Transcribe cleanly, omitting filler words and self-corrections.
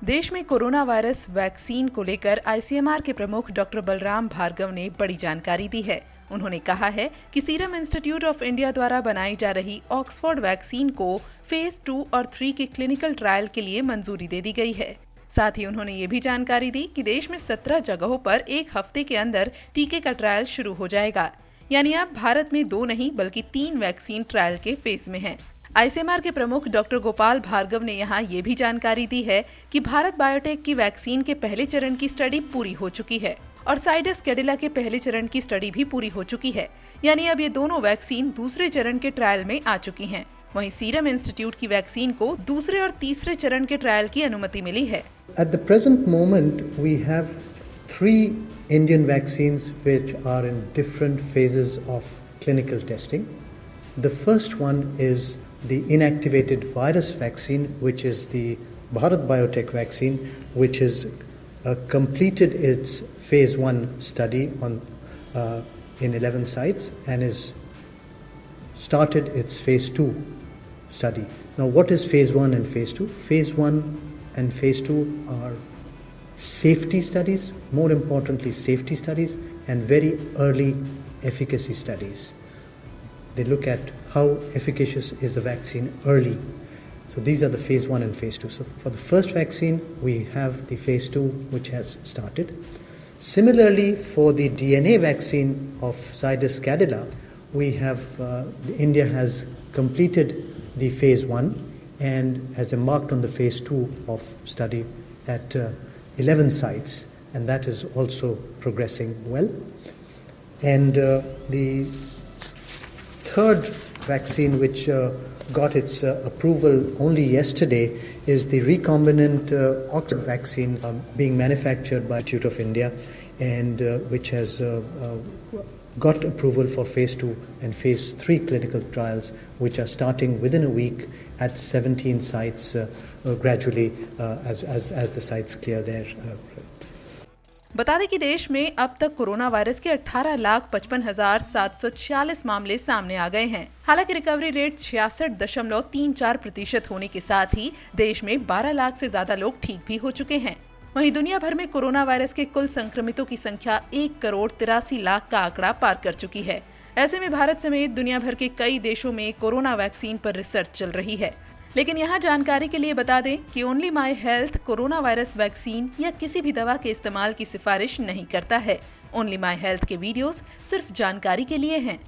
देश में corona virus vaccine को लेकर आईसीएमआर के प्रमुख डॉक्टर बलराम भार्गव ने बड़ी जानकारी दी है। उन्होंने कहा है कि सीरम इंस्टीट्यूट ऑफ इंडिया द्वारा बनाई जा रही ऑक्सफोर्ड वैक्सीन को फेज 2 और 3 के क्लिनिकल ट्रायल के लिए मंजूरी दे दी गई है। साथ ही उन्होंने ये भी जानकारी दी कि देश में 17 जगहों पर एक हफ्ते के अंदर टीके का ट्रायल शुरू हो जाएगा। यानी अब भारत में 2 नहीं बल्कि 3 वैक्सीन ट्रायल के फेज में हैं। आईसीएमआर के प्रमुख डॉक्टर गोपाल भार्गव ने यहाँ ये भी जानकारी दी है कि भारत बायोटेक की वैक्सीन के पहले चरण की स्टडी पूरी हो चुकी है और जाइडस कैडिला के पहले चरण की स्टडी भी पूरी हो चुकी है। यानी अब ये दोनों वैक्सीन दूसरे चरण के ट्रायल में आ चुकी हैं। वहीं सीरम इंस्टीट्यूट की वैक्सीन को दूसरे और तीसरे चरण के ट्रायल की अनुमति मिली है। At the present moment, we have 3 Indian vaccines which are in different phases of clinical testing. The first one is the inactivated virus vaccine, which is the Bharat Biotech vaccine, which has completed its phase 1 study in 11 sites and is started its phase 2 study. Now, what is phase 1 and phase 2? Phase 1 and phase 2 are safety studies, more importantly safety studies, and very early efficacy studies. They look at how efficacious is the vaccine early. So these are the phase 1 and phase 2. So for the first vaccine, we have the phase 2 which has started. Similarly, for the DNA vaccine of Zydus Cadila, we have India has completed the phase 1 and has embarked on the phase 2 of study at 11 sites, and that is also progressing well. And the third vaccine which got its approval only yesterday is the recombinant Oxford vaccine being manufactured by Institute of India, and which has got approval for phase 2 and phase 3 clinical trials, which are starting within a week at 17 sites gradually as the sites clear their बता दें कि देश में अब तक corona virus के 18,55,746 मामले सामने आ गए हैं। हालांकि रिकवरी रेट 66.34% होने के साथ ही देश में 12 लाख से ज्यादा लोग ठीक भी हो चुके हैं। वहीं दुनिया भर में कोरोना वायरस के कुल संक्रमितों की संख्या 1,83,00,000 का आंकड़ा पार कर चुकी है। ऐसे में भारत समेत दुनिया भर के कई देशों में कोरोना वैक्सीन पर रिसर्च चल रही है। लेकिन यहाँ जानकारी के लिए बता दें कि only my health corona virus vaccine या किसी भी दवा के इस्तेमाल की सिफारिश नहीं करता है। ओनली माई हेल्थ के वीडियोस सिर्फ जानकारी के लिए हैं।